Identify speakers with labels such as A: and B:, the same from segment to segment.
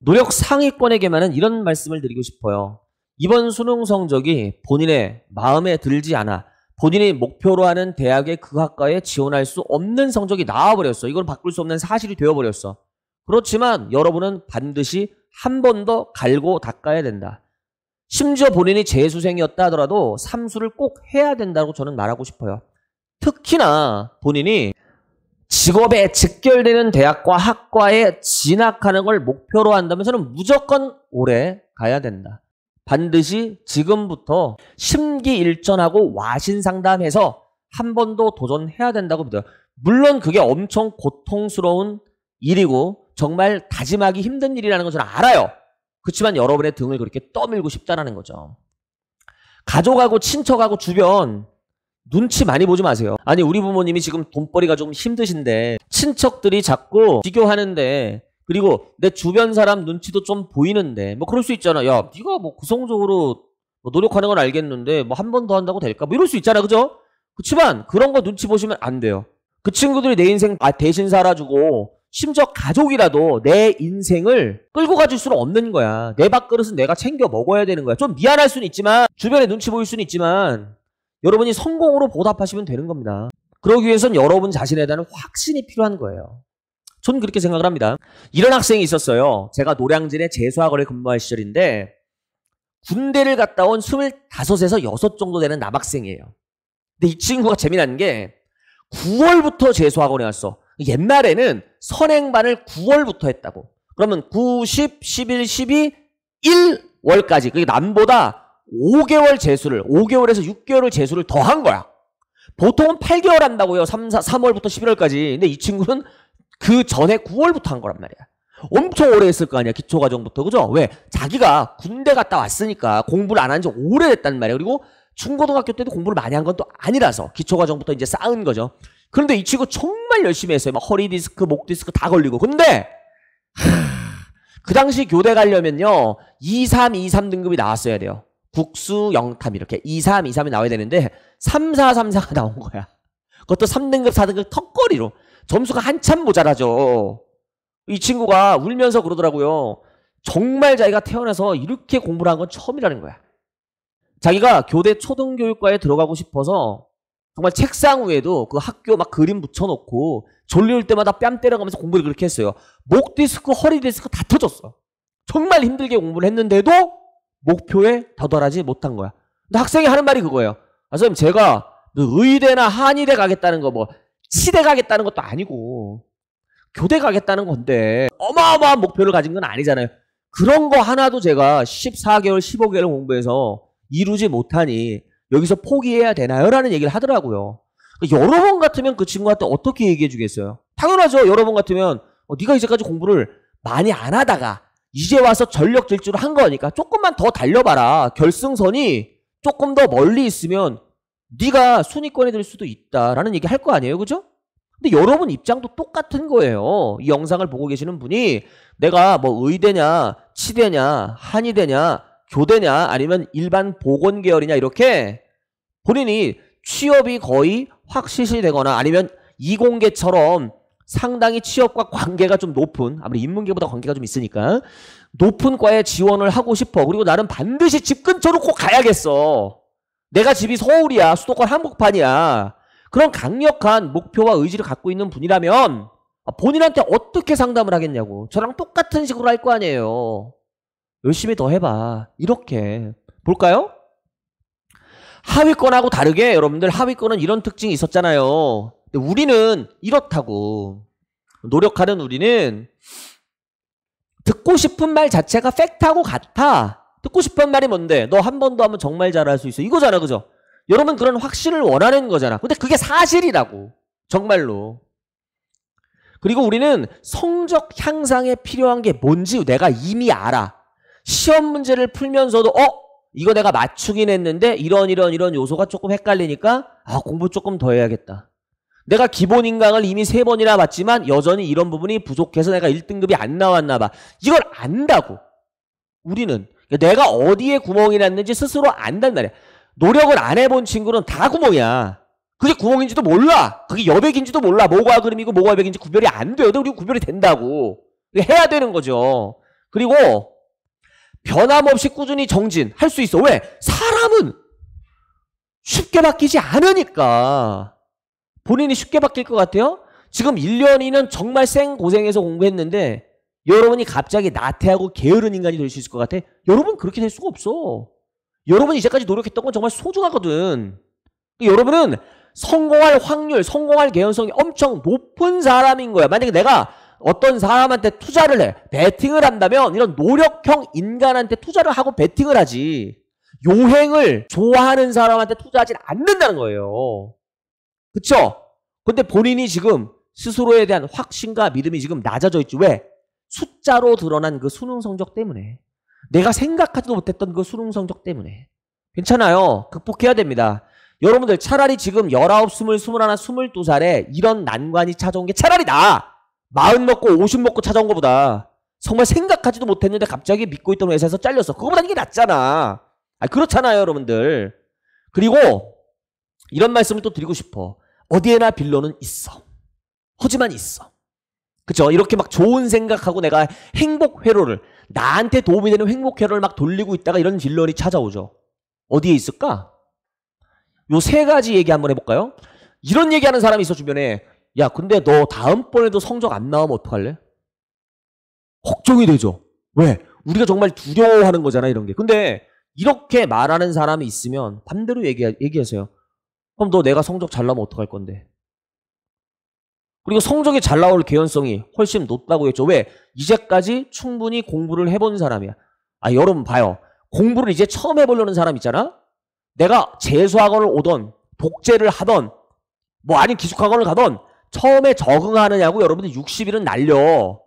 A: 노력 상위권에게만은 이런 말씀을 드리고 싶어요. 이번 수능 성적이 본인의 마음에 들지 않아 본인이 목표로 하는 대학의 그 학과에 지원할 수 없는 성적이 나와버렸어. 이건 바꿀 수 없는 사실이 되어버렸어. 그렇지만 여러분은 반드시 한 번 더 갈고 닦아야 된다. 심지어 본인이 재수생이었다 하더라도 삼수를 꼭 해야 된다고 저는 말하고 싶어요. 특히나 본인이 직업에 직결되는 대학과 학과에 진학하는 걸 목표로 한다면 저는 무조건 오래 가야 된다. 반드시 지금부터 심기일전하고 와신상담해서 한 번 더 도전해야 된다고 믿어요. 물론 그게 엄청 고통스러운 일이고 정말 다짐하기 힘든 일이라는 건 저는 알아요. 그렇지만 여러분의 등을 그렇게 떠밀고 싶다라는 거죠. 가족하고 친척하고 주변 눈치 많이 보지 마세요. 아니 우리 부모님이 지금 돈벌이가 좀 힘드신데 친척들이 자꾸 비교하는데 그리고 내 주변 사람 눈치도 좀 보이는데 뭐 그럴 수 있잖아. 야 네가 뭐 구성적으로 뭐 노력하는 건 알겠는데 뭐 한 번 더 한다고 될까? 뭐 이럴 수 있잖아. 그죠? 그렇지만 그런 거 눈치 보시면 안 돼요. 그 친구들이 내 인생 대신 살아주고 심지어 가족이라도 내 인생을 끌고 가줄 수는 없는 거야. 내 밥그릇은 내가 챙겨 먹어야 되는 거야. 좀 미안할 수는 있지만 주변에 눈치 보일 수는 있지만 여러분이 성공으로 보답하시면 되는 겁니다. 그러기 위해선 여러분 자신에 대한 확신이 필요한 거예요. 저는 그렇게 생각을 합니다. 이런 학생이 있었어요. 제가 노량진의 재수학원에 근무할 시절인데 군대를 갔다 온 25에서 6 정도 되는 남학생이에요. 근데 이 친구가 재미난 게 9월부터 재수학원에 왔어. 옛날에는 선행반을 9월부터 했다고. 그러면 9, 10, 11, 12, 1월까지 그게 남보다 5개월 재수를 5개월에서 6개월을 재수를 더 한 거야. 보통은 8개월 한다고요. 3월부터 11월까지. 근데 이 친구는 그 전에 9월부터 한 거란 말이야. 엄청 오래 했을 거 아니야. 기초과정부터. 그죠? 왜? 자기가 군대 갔다 왔으니까 공부를 안 한 지 오래됐단 말이야. 그리고 중고등학교 때도 공부를 많이 한 건 또 아니라서 기초과정부터 이제 쌓은 거죠. 그런데 이 친구 정말 열심히 했어요. 막 허리 디스크, 목 디스크 다 걸리고. 근데 그 당시 교대 가려면요. 23, 23 등급이 나왔어야 돼요. 국수, 영탐 이렇게 23, 23이 나와야 되는데 3, 4, 3, 4가 나온 거야. 그것도 3등급, 4등급 턱걸이로. 점수가 한참 모자라죠. 이 친구가 울면서 그러더라고요. 정말 자기가 태어나서 이렇게 공부를 한 건 처음이라는 거야. 자기가 교대 초등교육과에 들어가고 싶어서 정말 책상 위에도 그 학교 막 그림 붙여놓고 졸릴 때마다 뺨 때려가면서 공부를 그렇게 했어요. 목 디스크, 허리 디스크 다 터졌어. 정말 힘들게 공부를 했는데도 목표에 도달하지 못한 거야. 근데 학생이 하는 말이 그거예요. 아, 선생님 제가 의대나 한의대 가겠다는 거 뭐 치대 가겠다는 것도 아니고 교대 가겠다는 건데 어마어마한 목표를 가진 건 아니잖아요. 그런 거 하나도 제가 14개월, 15개월 공부해서 이루지 못하니 여기서 포기해야 되나요? 라는 얘기를 하더라고요. 여러분 같으면 그 친구한테 어떻게 얘기해 주겠어요? 당연하죠. 여러분 같으면 네가 이제까지 공부를 많이 안 하다가 이제 와서 전력 질주를 한 거니까 조금만 더 달려봐라. 결승선이 조금 더 멀리 있으면 네가 순위권에 들 수도 있다라는 얘기 할 거 아니에요. 그죠? 근데 여러분 입장도 똑같은 거예요. 이 영상을 보고 계시는 분이 내가 뭐 의대냐, 치대냐, 한의대냐, 교대냐 아니면 일반 보건계열이냐 이렇게 본인이 취업이 거의 확실시 되거나 아니면 이공계처럼 상당히 취업과 관계가 좀 높은 아무리 인문계보다 관계가 좀 있으니까 높은 과에 지원을 하고 싶어. 그리고 나는 반드시 집 근처로 꼭 가야겠어. 내가 집이 서울이야. 수도권 한복판이야. 그런 강력한 목표와 의지를 갖고 있는 분이라면 본인한테 어떻게 상담을 하겠냐고. 저랑 똑같은 식으로 할 거 아니에요. 열심히 더 해봐. 이렇게 볼까요? 하위권하고 다르게 여러분들 하위권은 이런 특징이 있었잖아요. 근데 우리는 이렇다고. 노력하는 우리는 듣고 싶은 말 자체가 팩트하고 같아. 듣고 싶은 말이 뭔데? 너 한 번 더 하면 정말 잘할 수 있어. 이거잖아. 그죠? 여러분 그런 확신을 원하는 거잖아. 근데 그게 사실이라고. 정말로. 그리고 우리는 성적 향상에 필요한 게 뭔지 내가 이미 알아. 시험 문제를 풀면서도 이거 내가 맞추긴 했는데 이런 요소가 조금 헷갈리니까 공부 조금 더 해야겠다. 내가 기본 인강을 이미 3번이나 봤지만 여전히 이런 부분이 부족해서 내가 1등급이 안 나왔나 봐. 이걸 안다고. 우리는. 내가 어디에 구멍이 났는지 스스로 안단 말이야. 노력을 안 해본 친구는 다 구멍이야. 그게 구멍인지도 몰라. 그게 여백인지도 몰라. 뭐가 그림이고 뭐가 여백인지 구별이 안 돼요. 근데 우리 구별이 된다고. 해야 되는 거죠. 그리고 변함없이 꾸준히 정진할 수 있어. 왜? 사람은 쉽게 바뀌지 않으니까. 본인이 쉽게 바뀔 것 같아요? 지금 1년, 2년 정말 생고생해서 공부했는데 여러분이 갑자기 나태하고 게으른 인간이 될 수 있을 것 같아? 여러분 그렇게 될 수가 없어. 여러분이 이제까지 노력했던 건 정말 소중하거든. 여러분은 성공할 확률, 성공할 개연성이 엄청 높은 사람인 거야. 만약에 내가 어떤 사람한테 투자를 해, 베팅을 한다면 이런 노력형 인간한테 투자를 하고 베팅을 하지, 요행을 좋아하는 사람한테 투자하지 않는다는 거예요. 그쵸? 근데 본인이 지금 스스로에 대한 확신과 믿음이 지금 낮아져 있지. 왜? 숫자로 드러난 그 수능 성적 때문에. 내가 생각하지도 못했던 그 수능 성적 때문에. 괜찮아요. 극복해야 됩니다. 여러분들 차라리 지금 19, 20, 21, 22살에 이런 난관이 찾아온 게 차라리 나아. 40 먹고 50 먹고 찾아온 것보다. 정말 생각하지도 못했는데 갑자기 믿고 있던 회사에서 잘렸어. 그거보다 이게 낫잖아. 그렇잖아요, 여러분들. 그리고 이런 말씀을 또 드리고 싶어. 어디에나 빌런은 있어. 하지만 있어. 그쵸? 이렇게 막 좋은 생각하고 내가 행복 회로를, 나한테 도움이 되는 행복 회로를 막 돌리고 있다가 이런 빌런이 찾아오죠. 어디에 있을까? 요 3가지 얘기 한번 해볼까요? 이런 얘기하는 사람이 있어, 주변에. 야, 근데 너 다음번에도 성적 안 나오면 어떡할래? 걱정이 되죠. 왜? 우리가 정말 두려워하는 거잖아, 이런 게. 근데 이렇게 말하는 사람이 있으면 반대로 얘기하세요. 그럼 너 내가 성적 잘 나오면 어떡할 건데? 그리고 성적이 잘 나올 개연성이 훨씬 높다고 했죠. 왜? 이제까지 충분히 공부를 해본 사람이야. 여러분 봐요. 공부를 이제 처음 해보려는 사람 있잖아? 내가 재수학원을 오던, 독재를 하던, 아닌 기숙학원을 가던, 처음에 적응하느냐고 여러분들 60일은 날려.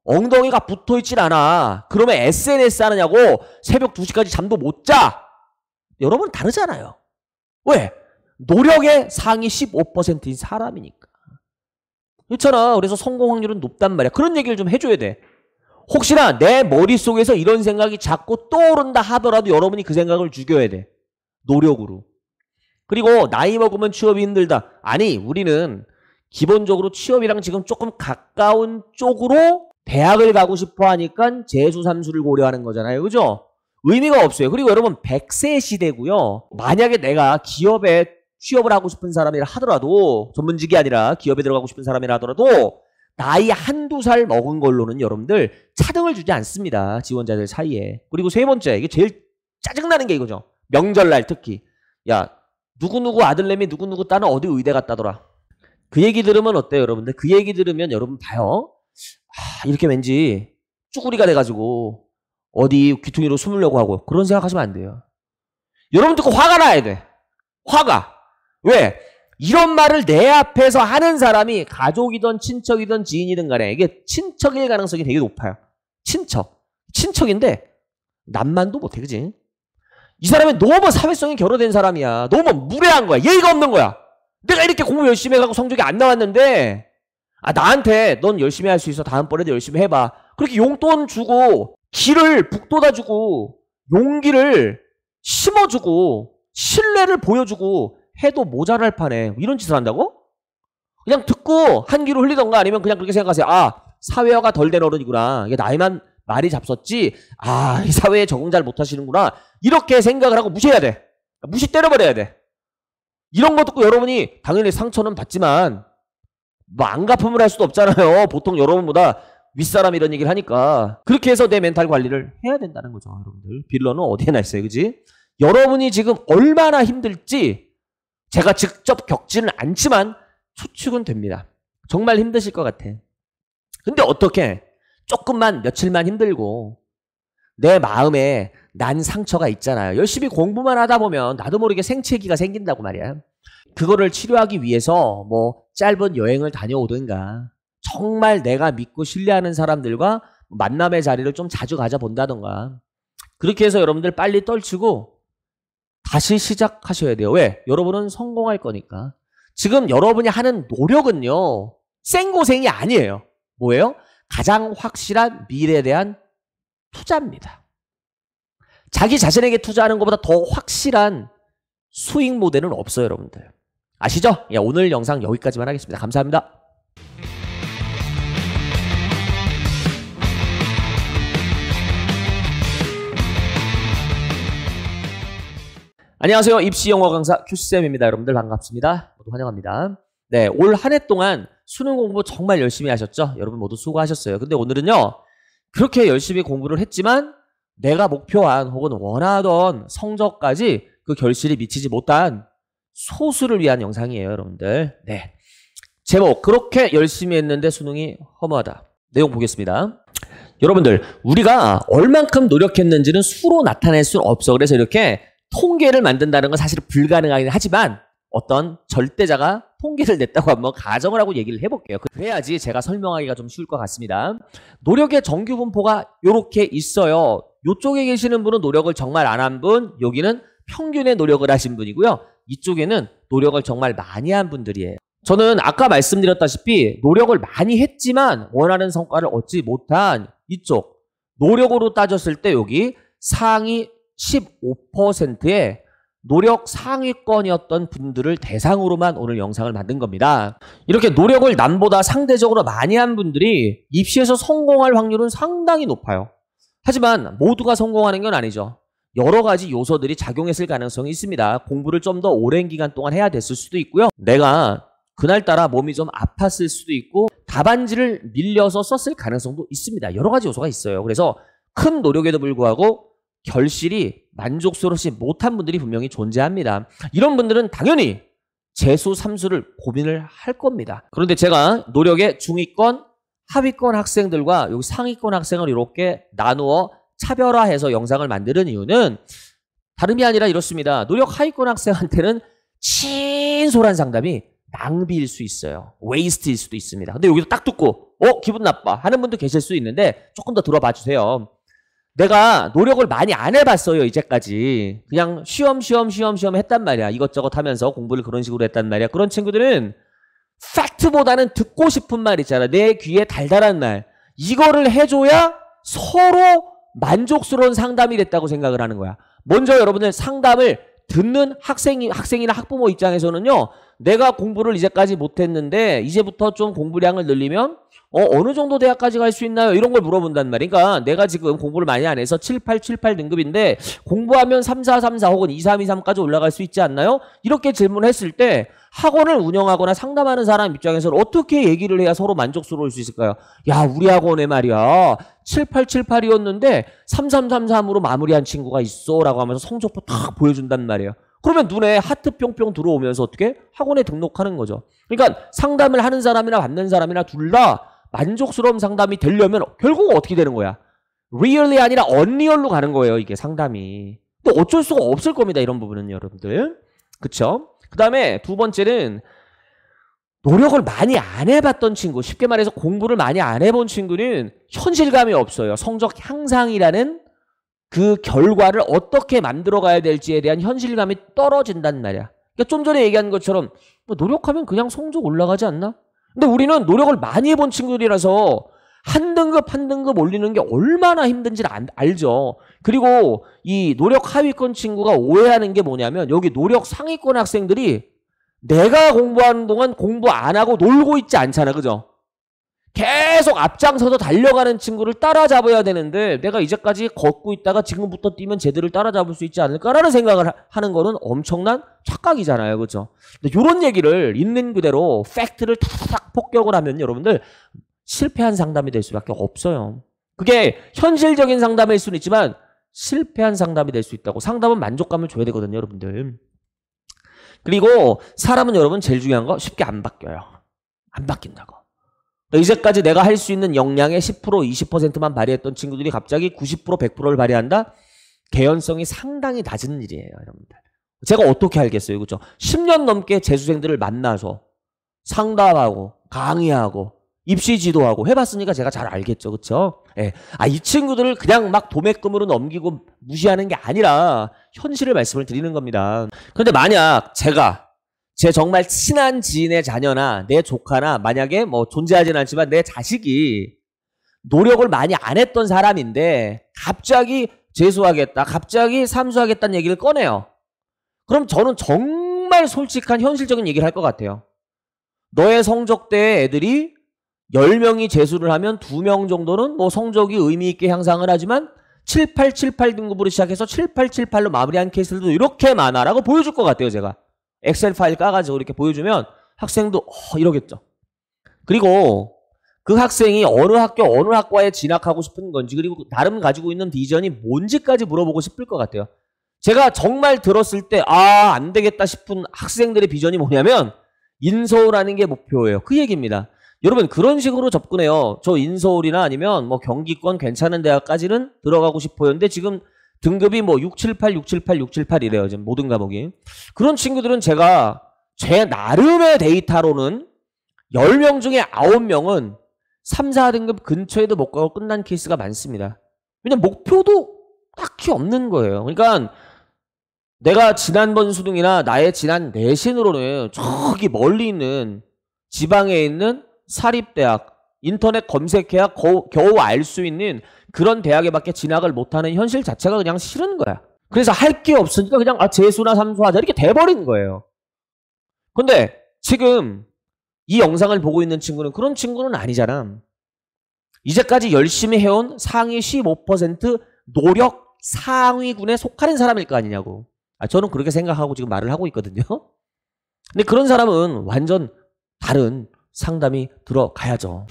A: 엉덩이가 붙어있질 않아. 그러면 SNS 하느냐고 새벽 2시까지 잠도 못 자. 여러분 다르잖아요. 왜? 노력의 상위 15%인 사람이니까. 그렇잖아. 그래서 성공 확률은 높단 말이야. 그런 얘기를 좀 해줘야 돼. 혹시나 내 머릿속에서 이런 생각이 자꾸 떠오른다 하더라도 여러분이 그 생각을 죽여야 돼. 노력으로. 그리고 나이 먹으면 취업이 힘들다. 아니, 우리는 기본적으로 취업이랑 지금 조금 가까운 쪽으로 대학을 가고 싶어 하니까 재수, 삼수를 고려하는 거잖아요. 그죠? 의미가 없어요. 그리고 여러분 100세 시대고요. 만약에 내가 기업에 취업을 하고 싶은 사람이라 하더라도, 전문직이 아니라 기업에 들어가고 싶은 사람이라 하더라도 나이 1~2살 먹은 걸로는 여러분들 차등을 주지 않습니다. 지원자들 사이에. 그리고 3번째, 이게 제일 짜증나는 게 이거죠. 명절날 특히. 야, 누구누구 아들내미 누구누구 딸은 어디 의대 갔다더라. 그 얘기 들으면 어때요, 여러분들? 그 얘기 들으면 여러분 봐요. 이렇게 왠지 쭈구리가 돼가지고 어디 귀퉁이로 숨으려고 하고 그런 생각하시면 안 돼요. 여러분 듣고 화가 나야 돼. 화가. 왜? 이런 말을 내 앞에서 하는 사람이 가족이든 친척이든 지인이든 간에 이게 친척일 가능성이 되게 높아요. 친척인데 남만도 못해, 그지? 이 사람이 너무 사회성이 결여된 사람이야. 너무 무례한 거야. 예의가 없는 거야. 내가 이렇게 공부 열심히 해가고 성적이 안 나왔는데 나한테 넌 열심히 할 수 있어. 다음번에도 열심히 해봐. 그렇게 용돈 주고 길을 북돋아주고 용기를 심어주고 신뢰를 보여주고 해도 모자랄 판에 이런 짓을 한다고? 그냥 듣고 한 귀로 흘리던가 아니면 그냥 그렇게 생각하세요. 사회화가 덜 된 어른이구나. 이게 나이만 많이 잡섰지. 이 사회에 적응 잘 못하시는구나. 이렇게 생각을 하고 무시해야 돼. 무시 때려버려야 돼. 이런 거 듣고 여러분이 당연히 상처는 받지만 안 갚음을 할 수도 없잖아요. 보통 여러분보다 윗사람이 이런 얘기를 하니까. 그렇게 해서 내 멘탈 관리를 해야 된다는 거죠, 여러분들. 빌런은 어디에나 있어요, 그지? 여러분이 지금 얼마나 힘들지 제가 직접 겪지는 않지만 추측은 됩니다. 정말 힘드실 것 같아. 근데 어떻게 조금만 며칠만 힘들고 내 마음에 난 상처가 있잖아요. 열심히 공부만 하다 보면 나도 모르게 생채기가 생긴다고 말이야. 그거를 치료하기 위해서 짧은 여행을 다녀오든가 정말 내가 믿고 신뢰하는 사람들과 만남의 자리를 좀 자주 가져본다던가 그렇게 해서 여러분들 빨리 떨치고 다시 시작하셔야 돼요. 왜? 여러분은 성공할 거니까. 지금 여러분이 하는 노력은요, 생고생이 아니에요. 뭐예요? 가장 확실한 미래에 대한 투자입니다. 자기 자신에게 투자하는 것보다 더 확실한 수익 모델은 없어요, 여러분들. 아시죠? 오늘 영상 여기까지만 하겠습니다. 감사합니다. 안녕하세요. 입시 영어 강사 큐쌤입니다. 여러분들 반갑습니다. 모두 환영합니다. 네, 올 한 해 동안 수능 공부 정말 열심히 하셨죠? 여러분 모두 수고하셨어요. 근데 오늘은요, 그렇게 열심히 공부를 했지만 내가 목표한 혹은 원하던 성적까지 그 결실이 미치지 못한 소수를 위한 영상이에요, 여러분들. 네. 제목, 그렇게 열심히 했는데 수능이 허무하다. 내용 보겠습니다. 여러분들, 우리가 얼만큼 노력했는지는 수로 나타낼 수는 없어. 그래서 이렇게 통계를 만든다는 건 사실 불가능하긴 하지만 어떤 절대자가 통계를 냈다고 한번 가정을 하고 얘기를 해볼게요. 그래야지 제가 설명하기가 좀 쉬울 것 같습니다. 노력의 정규 분포가 이렇게 있어요. 이쪽에 계시는 분은 노력을 정말 안 한 분, 여기는 평균의 노력을 하신 분이고요. 이쪽에는 노력을 정말 많이 한 분들이에요. 저는 아까 말씀드렸다시피 노력을 많이 했지만 원하는 성과를 얻지 못한 이쪽, 노력으로 따졌을 때 여기 상위 15%의 노력 상위권이었던 분들을 대상으로만 오늘 영상을 만든 겁니다. 이렇게 노력을 남보다 상대적으로 많이 한 분들이 입시에서 성공할 확률은 상당히 높아요. 하지만 모두가 성공하는 건 아니죠. 여러 가지 요소들이 작용했을 가능성이 있습니다. 공부를 좀 더 오랜 기간 동안 해야 됐을 수도 있고요. 내가 그날따라 몸이 좀 아팠을 수도 있고 답안지를 밀려서 썼을 가능성도 있습니다. 여러 가지 요소가 있어요. 그래서 큰 노력에도 불구하고 결실이 만족스럽지 못한 분들이 분명히 존재합니다. 이런 분들은 당연히 재수, 삼수를 고민을 할 겁니다. 그런데 제가 노력의 중위권, 하위권 학생들과 여기 상위권 학생을 이렇게 나누어 차별화해서 영상을 만드는 이유는 다름이 아니라 이렇습니다. 노력 하위권 학생한테는 친솔한 상담이 낭비일 수 있어요. 웨이스트일 수도 있습니다. 근데 여기서 딱 듣고 기분 나빠 하는 분도 계실 수 있는데 조금 더 들어봐 주세요. 내가 노력을 많이 안 해봤어요, 이제까지. 그냥 시험 했단 말이야. 이것저것 하면서 공부를 그런 식으로 했단 말이야. 그런 친구들은 팩트보다는 듣고 싶은 말 있잖아. 내 귀에 달달한 말. 이거를 해줘야 서로 만족스러운 상담이 됐다고 생각을 하는 거야. 먼저 여러분들 상담을 듣는 학생이나 학부모 입장에서는요, 내가 공부를 이제까지 못했는데 이제부터 좀 공부량을 늘리면 어느 정도 대학까지 갈 수 있나요? 이런 걸 물어본단 말이야. 그러니까 내가 지금 공부를 많이 안 해서 7, 8 등급인데 공부하면 3, 4 혹은 2, 3, 3까지 올라갈 수 있지 않나요? 이렇게 질문했을 때 학원을 운영하거나 상담하는 사람 입장에서는 어떻게 얘기를 해야 서로 만족스러울 수 있을까요? 야, 우리 학원에 말이야 7, 8이었는데 3, 3으로 마무리한 친구가 있어 라고 하면서 성적표 탁 보여준단 말이에요. 그러면 눈에 하트 뿅뿅 들어오면서 어떻게? 학원에 등록하는 거죠. 그러니까 상담을 하는 사람이나 받는 사람이나 둘 다 만족스러운 상담이 되려면 결국 어떻게 되는 거야? 리얼이 아니라 언리얼로 가는 거예요, 이게 상담이. 또 어쩔 수가 없을 겁니다, 이런 부분은 여러분들. 그쵸? 그 다음에 두 번째는 노력을 많이 안 해봤던 친구, 쉽게 말해서 공부를 많이 안 해본 친구는 현실감이 없어요. 성적 향상이라는 그 결과를 어떻게 만들어가야 될지에 대한 현실감이 떨어진단 말이야. 그러니까 좀 전에 얘기한 것처럼 노력하면 그냥 성적 올라가지 않나? 근데 우리는 노력을 많이 해본 친구들이라서 한 등급 올리는 게 얼마나 힘든지를 알죠. 그리고 이 노력 하위권 친구가 오해하는 게 뭐냐면 여기 노력 상위권 학생들이 내가 공부하는 동안 공부 안 하고 놀고 있지 않잖아. 그죠? 계속 앞장서서 달려가는 친구를 따라잡아야 되는데 내가 이제까지 걷고 있다가 지금부터 뛰면 쟤들을 따라잡을 수 있지 않을까라는 생각을 하는 거는 엄청난 착각이잖아요. 그렇죠? 근데 이런 얘기를 있는 그대로 팩트를 탁 폭격을 하면 여러분들 실패한 상담이 될 수밖에 없어요. 그게 현실적인 상담일 수는 있지만 실패한 상담이 될 수 있다고. 상담은 만족감을 줘야 되거든요, 여러분들. 그리고 사람은 여러분 제일 중요한 거 쉽게 안 바뀌어요. 안 바뀐다고. 이제까지 내가 할 수 있는 역량의 10%, 20%만 발휘했던 친구들이 갑자기 90%, 100%를 발휘한다? 개연성이 상당히 낮은 일이에요, 여러분들. 제가 어떻게 알겠어요, 그렇죠? 10년 넘게 재수생들을 만나서 상담하고 강의하고 입시 지도하고 해봤으니까 제가 잘 알겠죠, 그렇죠? 예. 이 친구들을 그냥 막 도매금으로 넘기고 무시하는 게 아니라 현실을 말씀을 드리는 겁니다. 그런데 만약 제 정말 친한 지인의 자녀나 내 조카나 만약에 뭐 존재하지는 않지만 내 자식이 노력을 많이 안 했던 사람인데 갑자기 재수하겠다, 갑자기 삼수하겠다는 얘기를 꺼내요. 그럼 저는 정말 솔직한 현실적인 얘기를 할 것 같아요. 너의 성적대에 애들이 10명이 재수를 하면 2명 정도는 뭐 성적이 의미 있게 향상을 하지만 7878 등급으로 시작해서 7878로 마무리한 케이스들도 이렇게 많아라고 보여줄 것 같아요. 제가 엑셀 파일 까가지고 이렇게 보여주면 학생도 이러겠죠. 그리고 그 학생이 어느 학교 어느 학과에 진학하고 싶은 건지 그리고 나름 가지고 있는 비전이 뭔지까지 물어보고 싶을 것 같아요. 제가 정말 들었을 때 안 되겠다 싶은 학생들의 비전이 뭐냐면 인서울하는 게 목표예요. 그 얘기입니다. 여러분 그런 식으로 접근해요. 저 인서울이나 아니면 뭐 경기권 괜찮은 대학까지는 들어가고 싶어요. 근데 지금 등급이 뭐 678, 678, 678이래요. 지금 모든 과목이. 그런 친구들은 제가 제 나름의 데이터로는 10명 중에 9명은 3, 4등급 근처에도 못 가고 끝난 케이스가 많습니다. 왜냐면 목표도 딱히 없는 거예요. 그러니까 내가 지난번 수능이나 나의 지난 내신으로는 저기 멀리 있는 지방에 있는 사립대학, 인터넷 검색해야 겨우 알 수 있는 그런 대학에밖에 진학을 못하는 현실 자체가 그냥 싫은 거야. 그래서 할 게 없으니까 그냥 재수나 삼수하자 이렇게 돼버린 거예요. 근데 지금 이 영상을 보고 있는 친구는 그런 친구는 아니잖아. 이제까지 열심히 해온 상위 15% 노력 상위군에 속하는 사람일 거 아니냐고. 저는 그렇게 생각하고 지금 말을 하고 있거든요. 근데 그런 사람은 완전 다른 상담이 들어가야죠.